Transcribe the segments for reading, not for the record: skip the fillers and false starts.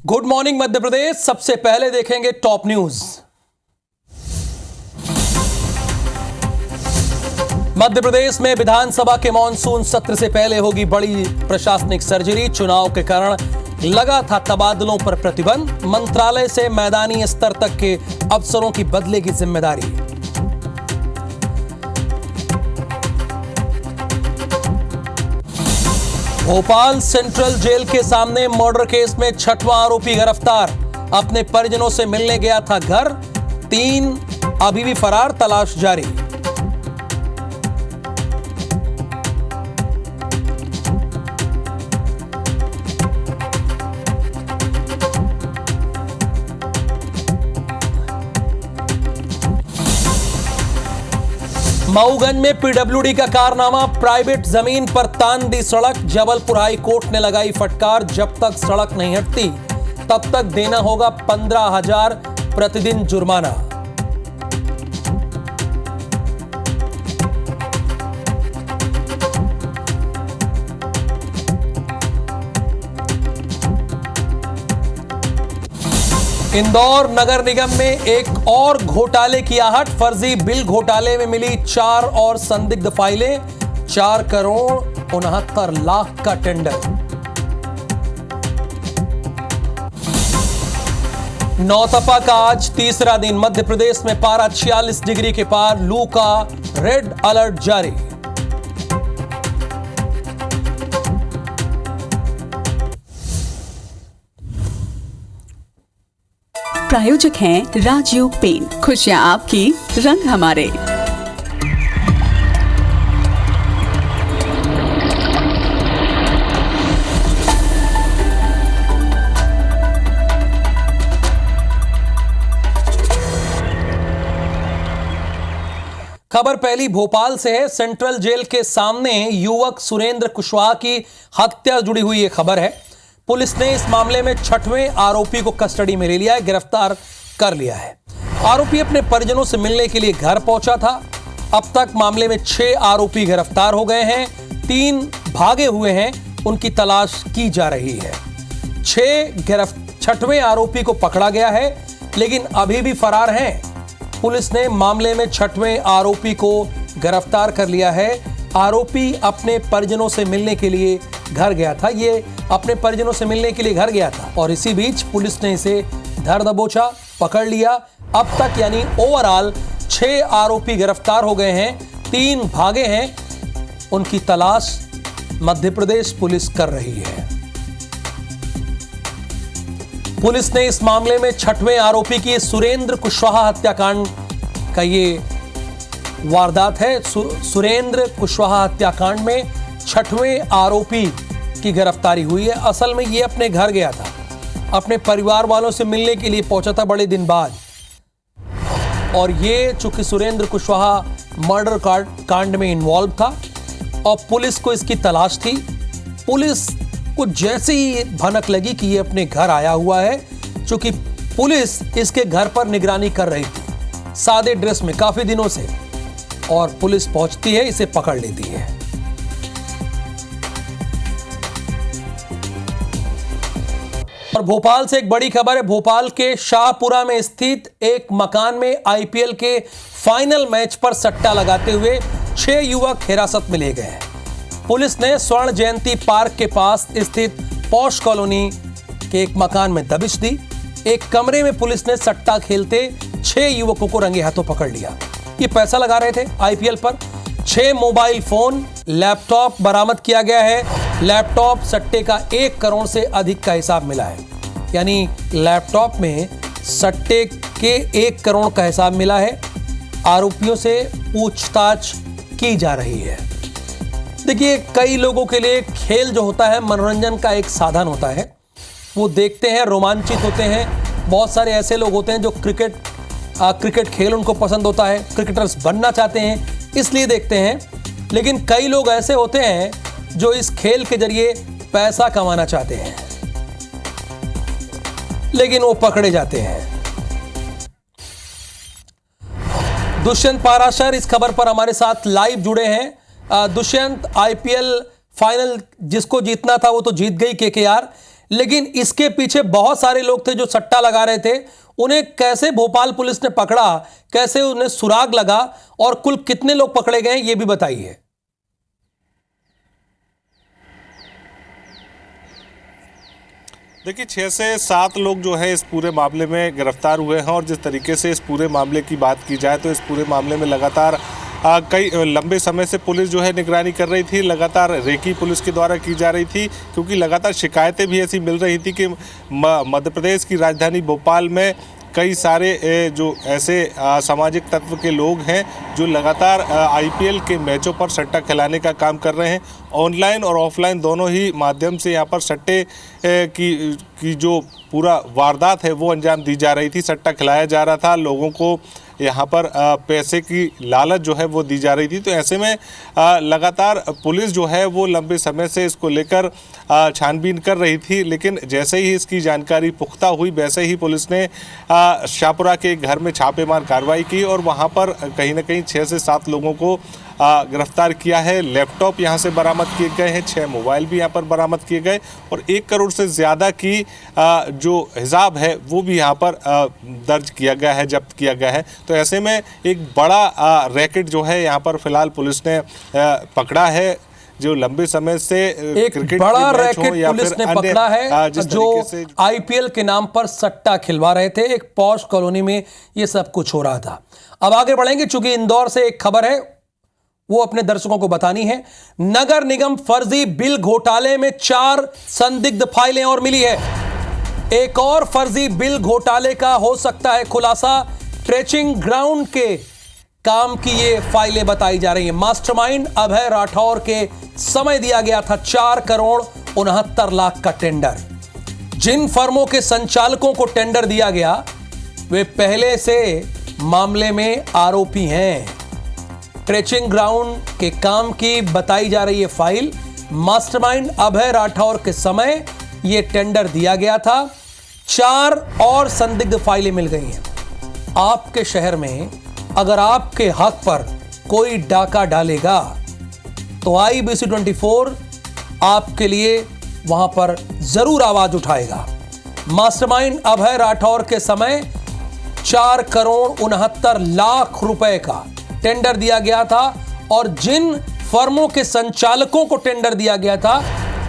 Good morning Madhya Pradesh. सबसे पहले देखेंगे टॉप न्यूज। मध्य प्रदेश में विधानसभा के मॉनसून सत्र से पहले होगी बड़ी प्रशासनिक सर्जरी। चुनाव के कारण लगा था तबादलों पर प्रतिबंध। मंत्रालय से मैदानी स्तर तक के अफसरों की बदलेगी जिम्मेदारी। भोपाल सेंट्रल जेल के सामने मर्डर केस में 6वां आरोपी गिरफ्तार। अपने परिजनों से मिलने गया था घर। 3 अभी भी फरार, तलाश जारी। मऊगंज में पीडब्ल्यूडी का कारनामा। प्राइवेट जमीन पर तान दी सड़क। जबलपुर हाई कोर्ट ने लगाई फटकार। जब तक सड़क नहीं हटती तब तक देना होगा 15,000 प्रतिदिन जुर्माना। इंदौर नगर निगम में एक और घोटाले की आहट। फर्जी बिल घोटाले में मिली 4 और संदिग्ध फाइलें। 4 करोड़ 69 लाख का टेंडर। नौतपा का आज तीसरा दिन। मध्य प्रदेश में पारा 46 डिग्री के पार। लू का रेड अलर्ट जारी। प्रायोजक हैं राजयोग पेन। खुशियां आपकी, रंग हमारे। खबर पहली भोपाल से है। सेंट्रल जेल के सामने युवक सुरेंद्र कुशवाहा की हत्या जुड़ी हुई ये खबर है। पुलिस ने इस मामले में 6वें आरोपी को कस्टडी में ले लिया है, गिरफ्तार कर लिया है। आरोपी अपने परिजनों से मिलने के लिए घर पहुंचा था। अब तक मामले में 6 आरोपी गिरफ्तार हो गए हैं। 3 भागे हुए हैं, उनकी तलाश की जा रही है। 6वें आरोपी को पकड़ा गया है, लेकिन अभी भी फरार हैं। पुलिस ने मामले में 6वें आरोपी को गिरफ्तार कर लिया है। आरोपी अपने परिजनों से मिलने के लिए घर गया था। ये अपने परिजनों से मिलने के लिए घर गया था और इसी बीच पुलिस ने इसे धर दबोचा, पकड़ लिया। अब तक यानी ओवरऑल 6 आरोपी गिरफ्तार हो गए हैं। 3 भागे हैं, उनकी तलाश मध्य प्रदेश पुलिस कर रही है। पुलिस ने इस मामले में 6वें आरोपी की सुरेंद्र कुशवाहा हत्याकांड का ये वारदात है। सुरेंद्र कुशवाहा हत्याकांड में 6वें आरोपी की गिरफ्तारी हुई है। असल में ये अपने घर गया था, अपने परिवार वालों से मिलने के लिए पहुंचा था बड़े दिन बाद। और ये चूंकि सुरेंद्र कुशवाहा मर्डर कांड में इन्वॉल्व था और पुलिस को इसकी तलाश थी। पुलिस को जैसे ही भनक लगी कि ये अपने घर आया हुआ है, चूंकि पुलिस इसके घर पर निगरानी कर रही थी सादे ड्रेस में काफी दिनों से, और पुलिस पहुंचती है, इसे पकड़ लेती है। और भोपाल से एक बड़ी खबर है। भोपाल के शाहपुरा में स्थित एक मकान में आईपीएल के फाइनल मैच पर सट्टा लगाते हुए 6 युवक हिरासत में लिए गए हैं। पुलिस ने स्वर्ण जयंती पार्क के पास स्थित पॉश कॉलोनी के एक मकान में दबिश दी। एक कमरे में पुलिस ने सट्टा खेलते 6 युवकों को रंगे हाथों पकड़ लिया। ये पैसा लगा रहे थे आईपीएल पर। 6 मोबाइल फोन, लैपटॉप बरामद किया गया है। लैपटॉप सट्टे का 1 करोड़ से अधिक का हिसाब मिला है। यानी लैपटॉप में सट्टे के 1 करोड़ का हिसाब मिला है। आरोपियों से पूछताछ की जा रही है। देखिए, कई लोगों के लिए खेल जो होता है मनोरंजन का एक साधन होता है। वो देखते हैं, रोमांचित होते हैं। बहुत सारे ऐसे लोग होते हैं जो क्रिकेट खेल उनको पसंद होता है, क्रिकेटर्स बनना चाहते हैं, इसलिए देखते हैं। लेकिन कई लोग ऐसे होते हैं जो इस खेल के जरिए पैसा कमाना चाहते हैं, लेकिन वो पकड़े जाते हैं। दुष्यंत पाराशर इस खबर पर हमारे साथ लाइव जुड़े हैं। दुष्यंत, आईपीएल फाइनल जिसको जीतना था वो तो जीत गई केकेआर, लेकिन इसके पीछे बहुत सारे लोग थे जो सट्टा लगा रहे थे। उन्हें कैसे भोपाल पुलिस ने पकड़ा, कैसे उन्हें सुराग लगा और कुल कितने लोग पकड़े गए ये भी बताइए। देखिए 6 से 7 लोग जो है इस पूरे मामले में गिरफ्तार हुए हैं। और जिस तरीके से इस पूरे मामले की बात की जाए तो इस पूरे मामले में लगातार कई लंबे समय से पुलिस जो है निगरानी कर रही थी, लगातार रेकी पुलिस के द्वारा की जा रही थी, क्योंकि लगातार शिकायतें भी ऐसी मिल रही थी कि मध्य प्रदेश की राजधानी भोपाल में कई सारे जो ऐसे सामाजिक तत्व के लोग हैं जो लगातार आईपीएल के मैचों पर सट्टा खिलाने का काम कर रहे हैं। ऑनलाइन और ऑफलाइन दोनों ही माध्यम से यहाँ पर सट्टे की जो पूरा वारदात है वो अंजाम दी जा रही थी। सट्टा खिलाया जा रहा था, लोगों को यहाँ पर पैसे की लालच जो है वो दी जा रही थी। तो ऐसे में लगातार पुलिस जो है वो लंबे समय से इसको लेकर छानबीन कर रही थी, लेकिन जैसे ही इसकी जानकारी पुख्ता हुई वैसे ही पुलिस ने शाहपुरा के घर में छापेमार कार्रवाई की और वहाँ पर कहीं ना कहीं 6 से 7 लोगों को गिरफ्तार किया है। लैपटॉप यहाँ से बरामद किए गए हैं, 6 मोबाइल भी यहाँ पर बरामद किए गए और 1 करोड़ से ज़्यादा की जो हिसाब है वो भी यहाँ पर दर्ज किया गया है, जब्त किया गया है। तो ऐसे में एक बड़ा रैकेट जो है यहाँ पर फिलहाल पुलिस ने पकड़ा है, जो लंबे समय से एक बड़ा रैकेट पुलिस ने पकड़ा है जो आईपीएल के नाम पर सट्टा खिलवा रहे थे। एक पॉश कॉलोनी में ये सब कुछ हो रहा था। अब आगे बढ़ेंगे, चूंकि इंदौर से एक खबर है वो अपने दर्शकों को बतानी है। नगर निगम फर्जी बिल घोटाले में 4 संदिग्ध फाइलें और मिली है। एक और फर्जी बिल घोटाले का हो सकता है खुलासा। ट्रेचिंग ग्राउंड के काम की ये फाइलें बताई जा रही हैं। मास्टरमाइंड अभय राठौर के समय दिया गया था 4 करोड़ 69 लाख का टेंडर। जिन फर्मों के संचालकों को टेंडर दिया गया वे पहले से मामले में आरोपी हैं। ट्रेचिंग ग्राउंड के काम की बताई जा रही है फाइल। मास्टरमाइंड अभय राठौर के समय यह टेंडर दिया गया था। 4 और संदिग्ध फाइलें मिल गई हैं। आपके शहर में अगर आपके हक पर कोई डाका डालेगा तो IBC 24 आपके लिए वहां पर जरूर आवाज उठाएगा। मास्टरमाइंड अभय राठौर के समय 4 करोड़ 69 लाख रुपए का टेंडर दिया गया था और जिन फर्मों के संचालकों को टेंडर दिया गया था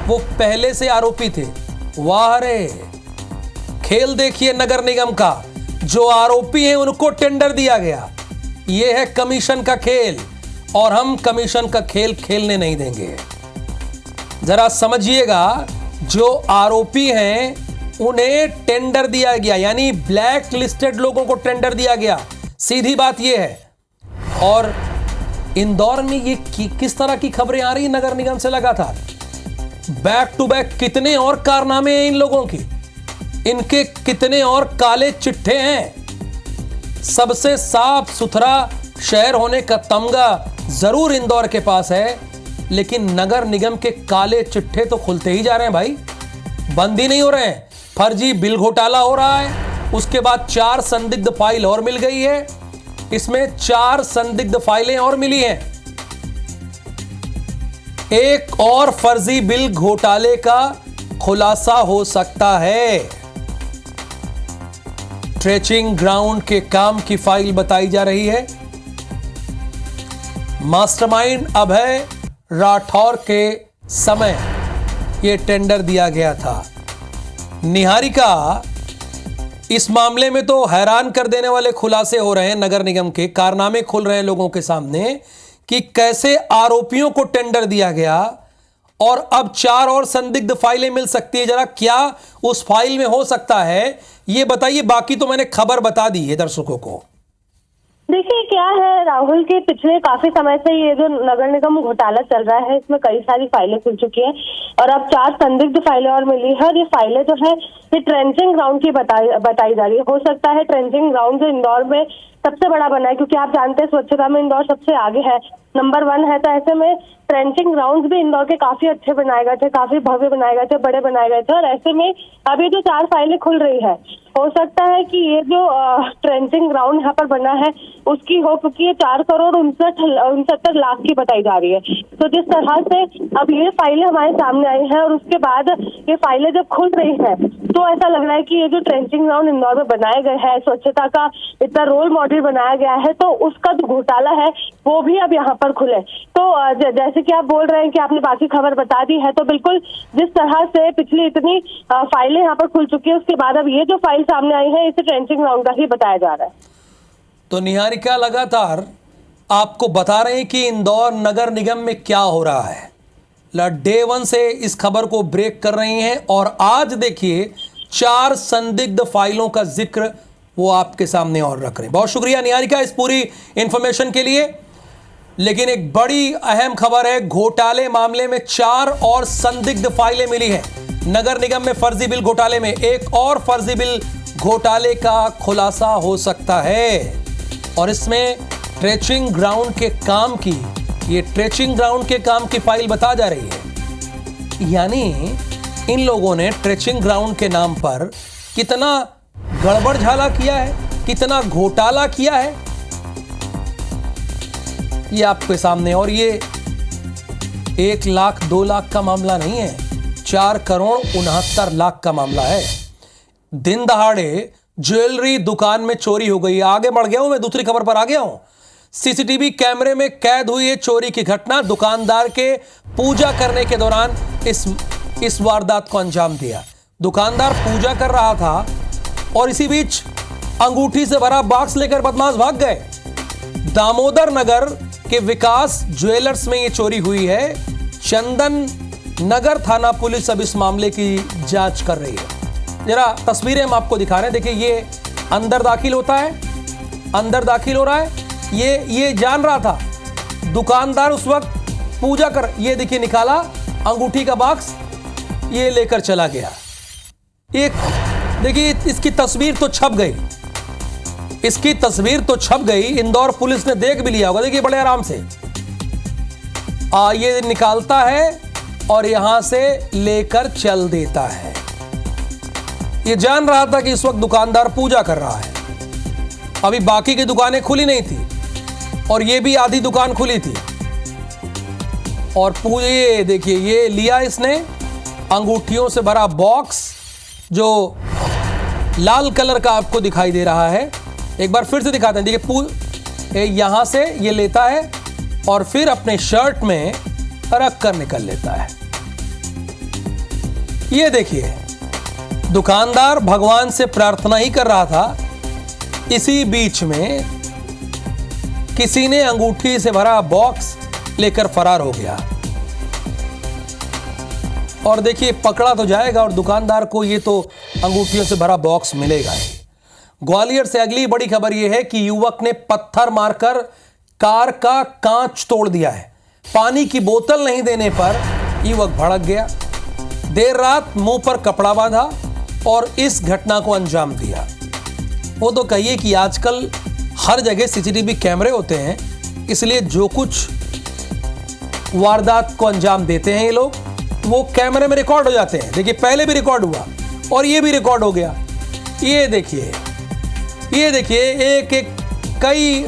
वो पहले से आरोपी थे। वाह रे, खेल देखिए नगर निगम का। जो आरोपी हैं उनको टेंडर दिया गया। यह है कमीशन का खेल और हम कमीशन का खेल खेलने नहीं देंगे। जरा समझिएगा, जो आरोपी हैं उन्हें टेंडर दिया गया, यानी ब्लैक लिस्टेड लोगों को टेंडर दिया गया। सीधी बात यह है। और इंदौर में ये किस तरह की खबरें आ रही नगर निगम से लगातार, बैक टू बैक कितने और कारनामे हैं इन लोगों की, इनके कितने और काले चिट्ठे हैं। सबसे साफ सुथरा शहर होने का तमगा जरूर इंदौर के पास है, लेकिन नगर निगम के काले चिट्ठे तो खुलते ही जा रहे हैं भाई, बंद ही नहीं हो रहे हैं। फर्जी बिल घोटाला हो रहा है, उसके बाद 4 संदिग्ध फाइल और मिल गई है। इसमें 4 संदिग्ध फाइलें और मिली हैं। एक और फर्जी बिल घोटाले का खुलासा हो सकता है। ट्रेचिंग ग्राउंड के काम की फाइल बताई जा रही है। मास्टरमाइंड अभय राठौर के समय यह टेंडर दिया गया था। निहारिका, इस मामले में तो हैरान कर देने वाले खुलासे हो रहे हैं। नगर निगम के कारनामे खुल रहे हैं लोगों के सामने कि कैसे आरोपियों को टेंडर दिया गया और अब 4 और संदिग्ध फाइलें मिल सकती है। जरा क्या उस फाइल में हो सकता है ये बताइए। बाकी तो मैंने खबर बता दी है दर्शकों को। देखिए क्या है राहुल, के पिछले काफी समय से ये जो नगर निगम घोटाला चल रहा है इसमें कई सारी फाइलें खुल चुकी हैं और अब 4 संदिग्ध फाइलें और मिली है। और ये फाइलें जो है ये ट्रेंचिंग ग्राउंड की बताई जा रही है। हो सकता है ट्रेंचिंग ग्राउंड जो इंदौर में सबसे बड़ा बना है, क्योंकि आप जानते हैं स्वच्छता में इंदौर सबसे आगे है। नंबर 1 है। तो ऐसे में ट्रेंचिंग ग्राउंड्स भी इंदौर के काफी अच्छे बनाए गए थे, काफी भव्य बनाए गए थे, बड़े बनाए गए थे। और ऐसे में अभी जो 4 फाइलें खुल रही है, हो सकता है कि ये जो ट्रेंचिंग ग्राउंड यहाँ पर बना है उसकी हो, क्योंकि ये 4,69,69 लाख की बताई जा रही है। तो जिस तरह से अब ये फाइलें हमारे सामने आई हैं और उसके बाद ये फाइलें जब खुल रही हैं तो ऐसा लग रहा है कि ये जो ट्रेंचिंग ग्राउंड इंदौर में बनाए गए हैं, स्वच्छता का इतना रोल मॉडल बनाया गया है, तो उसका जो घोटाला है वो भी अब यहाँ पर खुले। तो जैसे कि आप बोल रहे हैं कि आपने बाकी खबर बता दी है, तो बिल्कुल जिस तरह से पिछली इतनी फाइलें यहाँ पर खुल चुकी है, उसके बाद अब ये जो फाइल सामने आई है इसे ट्रेंचिंग ग्राउंड का ही बताया जा रहा है। तो निहारिका लगातार आपको बता रहे हैं कि इंदौर नगर निगम में क्या हो रहा है। डे 1 से इस खबर को ब्रेक कर रही हैं और आज देखिए 4 संदिग्ध फाइलों का जिक्र वो आपके सामने और रख रहे हैं। बहुत शुक्रिया निहारिका इस पूरी इंफॉर्मेशन के लिए। लेकिन एक बड़ी अहम खबर है, घोटाले मामले में 4 और संदिग्ध फाइलें मिली हैं। नगर निगम में फर्जी बिल घोटाले में एक और फर्जी बिल घोटाले का खुलासा हो सकता है और इसमें ट्रेचिंग ग्राउंड के काम की, ये ट्रेचिंग ग्राउंड के काम की फाइल बता जा रही है। यानी इन लोगों ने ट्रेचिंग ग्राउंड के नाम पर कितना गड़बड़ झाला किया है, कितना घोटाला किया है, ये आपके सामने। और ये 1 लाख 2 लाख का मामला नहीं है, 4,69,00,000 का मामला है। दिन दहाड़े ज्वेलरी दुकान में चोरी हो गई। आगे बढ़ गया हूं मैं, दूसरी खबर पर आ गया हूं। सीसीटीवी कैमरे में कैद हुई है चोरी की घटना। दुकानदार के पूजा करने के दौरान इस वारदात को अंजाम दिया। दुकानदार पूजा कर रहा था और इसी बीच अंगूठी से भरा बॉक्स लेकर बदमाश भाग गए। दामोदर नगर के विकास ज्वेलर्स में यह चोरी हुई है। चंदन नगर थाना पुलिस अब इस मामले की जांच कर रही है। जरा तस्वीरें हम आपको दिखा रहे हैं। देखिए ये अंदर दाखिल होता है, अंदर दाखिल हो रहा है। ये जान रहा था दुकानदार उस वक्त पूजा कर, ये देखिए निकाला अंगूठी का बॉक्स, ये लेकर चला गया। एक देखिए इसकी तस्वीर तो छप गई, इसकी तस्वीर तो छप गई। इंदौर पुलिस ने देख भी लिया होगा। देखिए बड़े आराम से ये निकालता है और यहां से लेकर चल देता है। ये जान रहा था कि इस वक्त दुकानदार पूजा कर रहा है। अभी बाकी की दुकानें खुली नहीं थी और ये भी आधी दुकान खुली थी। और ये देखिए ये लिया इसने अंगूठियों से भरा बॉक्स जो लाल कलर का आपको दिखाई दे रहा है। एक बार फिर से दिखाते हैं। देखिए यहां से ये लेता है और फिर अपने शर्ट में रख कर निकल लेता है। ये देखिए दुकानदार भगवान से प्रार्थना ही कर रहा था, इसी बीच में किसी ने अंगूठी से भरा बॉक्स लेकर फरार हो गया। और देखिए पकड़ा तो जाएगा और दुकानदार को ये तो अंगूठियों से भरा बॉक्स मिलेगा ही। ग्वालियर से अगली बड़ी खबर यह है कि युवक ने पत्थर मारकर कार का कांच तोड़ दिया है। पानी की बोतल नहीं देने पर युवक भड़क गया। देर रात मुंह पर कपड़ा बांधा और इस घटना को अंजाम दिया। वो तो कहिए कि आजकल हर जगह सीसीटीवी कैमरे होते हैं, इसलिए जो कुछ वारदात को अंजाम देते हैं ये लोग, वो कैमरे में रिकॉर्ड हो जाते हैं। देखिए पहले भी रिकॉर्ड हुआ और ये भी रिकॉर्ड हो गया। ये देखिए एक कई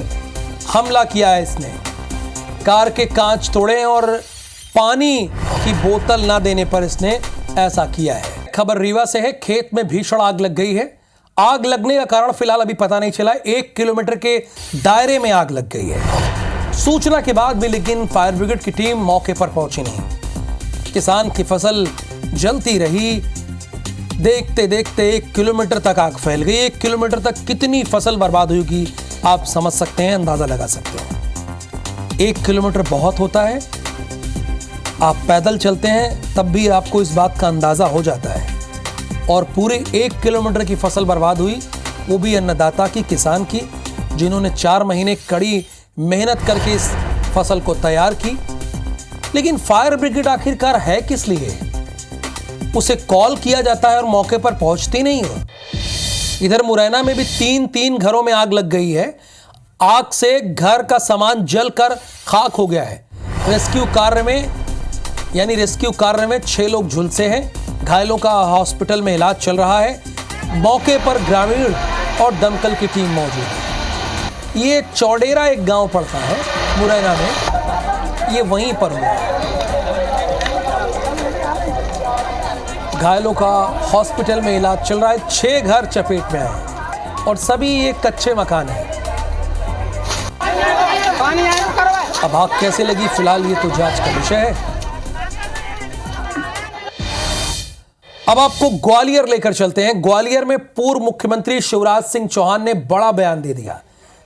हमला किया है इसने। कार के कांच तोड़े और पानी की बोतल ना देने पर इसने ऐसा किया है। खबर रीवा से है। खेत में भीषण आग लग गई है। आग लगने का कारण फिलहाल अभी पता नहीं चला। 1 किलोमीटर के दायरे में आग लग गई है। सूचना के बाद भी लेकिन फायर ब्रिगेड की टीम मौके पर पहुंची नहीं। किसान की फसल जलती रही। देखते देखते 1 किलोमीटर तक आग फैल गई। 1 किलोमीटर तक कितनी फसल बर्बाद होगी आप समझ सकते हैं, अंदाजा लगा सकते हैं। 1 किलोमीटर बहुत होता है। आप पैदल चलते हैं तब भी आपको इस बात का अंदाजा हो जाता है। और पूरे 1 किलोमीटर की फसल बर्बाद हुई, वो भी अन्नदाता की, किसान की, जिन्होंने 4 महीने कड़ी मेहनत करके इस फसल को तैयार की। लेकिन फायर ब्रिगेड आखिरकार है किस लिए? उसे कॉल किया जाता है और मौके पर पहुंचती नहीं हो। इधर मुरैना में भी 3 घरों में आग लग गई है। आग से घर का सामान जलकर खाक हो गया है। रेस्क्यू कार्य में 6 लोग झुलसे हैं। घायलों का हॉस्पिटल में इलाज चल रहा है। मौके पर ग्रामीण और दमकल की टीम मौजूद है। ये चौडेरा एक गांव पड़ता है मुरैना में, ये वहीं पर हुआ है। घायलों का हॉस्पिटल में इलाज चल रहा है। 6 घर चपेट में आए और सभी ये कच्चे मकान हैं। अब आग कैसे लगी, फिलहाल ये तो जांच का विषय है। अब आपको ग्वालियर लेकर चलते हैं। ग्वालियर में पूर्व मुख्यमंत्री शिवराज सिंह चौहान ने बड़ा बयान दे दिया।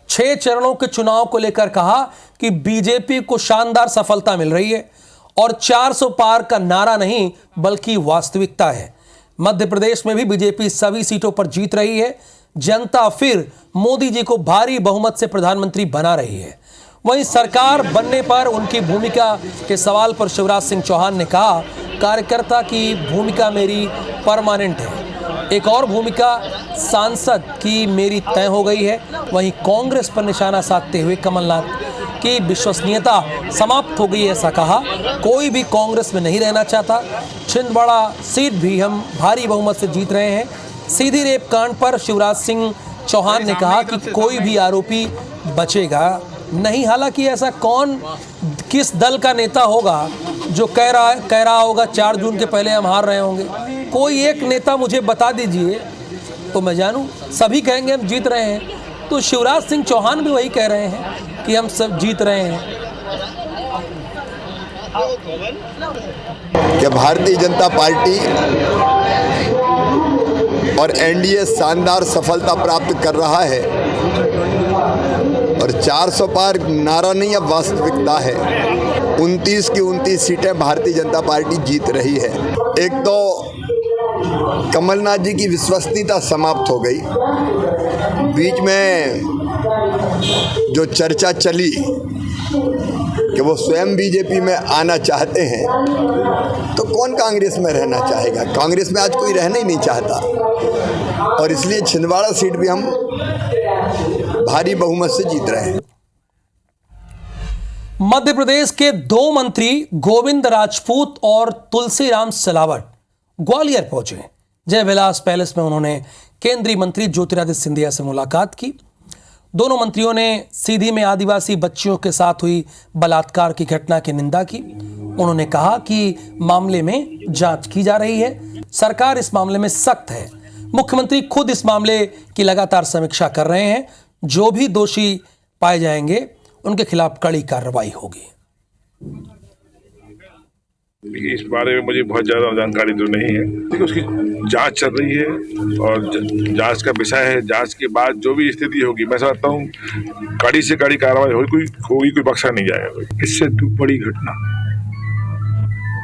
6 चरणों के चुनाव को लेकर कहा कि बीजेपी को शानदार सफलता मिल रही है और 400 पार का नारा नहीं बल्कि वास्तविकता है। मध्य प्रदेश में भी बीजेपी सभी सीटों पर जीत रही है। जनता फिर मोदी जी को भारी बहुमत से प्रधानमंत्री बना रही है। वहीं सरकार बनने पर उनकी भूमिका के सवाल पर शिवराज सिंह चौहान ने कहा, कार्यकर्ता की भूमिका मेरी परमानेंट है। एक और भूमिका सांसद की मेरी तय हो गई है। वहीं कांग्रेस पर निशाना साधते हुए कमलनाथ की विश्वसनीयता समाप्त हो गई, ऐसा कहा। कोई भी कांग्रेस में नहीं रहना चाहता। छिंदवाड़ा सीट भी हम भारी बहुमत से जीत रहे हैं। सीधी रेप कांड पर शिवराज सिंह चौहान ने कहा कि कोई भी आरोपी बचेगा नहीं। हालांकि ऐसा कौन किस दल का नेता होगा जो कह रहा होगा 4 जून के पहले हम हार रहे होंगे। कोई एक नेता मुझे बता दीजिए तो मैं जानूं। सभी कहेंगे हम जीत रहे हैं, तो शिवराज सिंह चौहान भी वही कह रहे हैं कि हम सब जीत रहे हैं। कि भारतीय जनता पार्टी और एनडीए शानदार सफलता प्राप्त कर रहा है और 400 पार नारा नहीं, अब वास्तविकता है। 29 की 29 सीटें भारतीय जनता पार्टी जीत रही है। एक तो कमलनाथ जी की विश्वसनीयता समाप्त हो गई। बीच में जो चर्चा चली कि वो स्वयं बीजेपी में आना चाहते हैं, तो कौन कांग्रेस में रहना चाहेगा। कांग्रेस में आज कोई रहना ही नहीं चाहता और इसलिए छिंदवाड़ा सीट भी हम भारी बहुमत से जीत रहे हैं। मध्य प्रदेश के 2 मंत्री गोविंद राजपूत और तुलसीराम सिलावट ग्वालियर पहुंचे। जय विलास पैलेस में उन्होंने केंद्रीय मंत्री ज्योतिरादित्य सिंधिया से मुलाकात की। दोनों मंत्रियों ने सीधी में आदिवासी बच्चियों के साथ हुई बलात्कार की घटना की निंदा की। उन्होंने कहा कि मामले में जांच की जा रही है। सरकार इस मामले में सख्त है। मुख्यमंत्री खुद इस मामले की लगातार समीक्षा कर रहे हैं। जो भी दोषी पाए जाएंगे उनके खिलाफ कड़ी कार्रवाई होगी। इस बारे में मुझे बहुत ज़्यादा जानकारी तो नहीं है, लेकिन उसकी जांच चल रही है और जांच का विषय है। जांच के बाद जो भी स्थिति होगी, मैं समझता हूँ कड़ी से कड़ी कार्रवाई होगी, कोई बख्शा नहीं जाएगा। इससे बड़ी घटना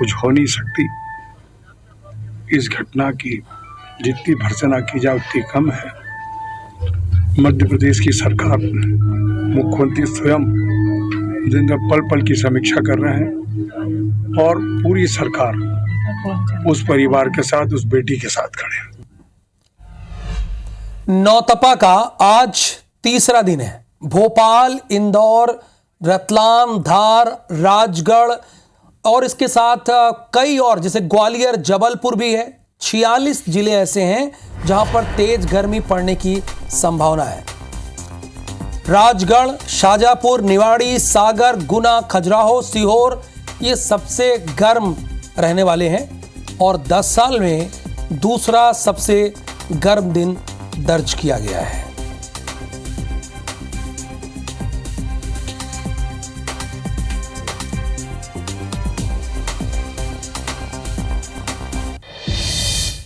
कुछ हो नहीं सकती। इस घटना की जितनी भर्त्सना की जाए उतनी कम है। मध्य प्रदेश की सरकार, मुख्यमंत्री स्वयं दिन पल पल की समीक्षा कर रहे हैं और पूरी सरकार उस परिवार के साथ, उस बेटी के साथ खड़े हैं। नौतपा का आज तीसरा दिन है। भोपाल, इंदौर, रतलाम, धार, राजगढ़ और इसके साथ कई और जैसे ग्वालियर, जबलपुर भी है। 46 जिले ऐसे हैं जहां पर तेज गर्मी पड़ने की संभावना है। राजगढ़, शाजापुर, निवाड़ी, सागर, गुना, खजुराहो, सीहोर ये सबसे गर्म रहने वाले हैं और 10 साल में दूसरा सबसे गर्म दिन दर्ज किया गया है।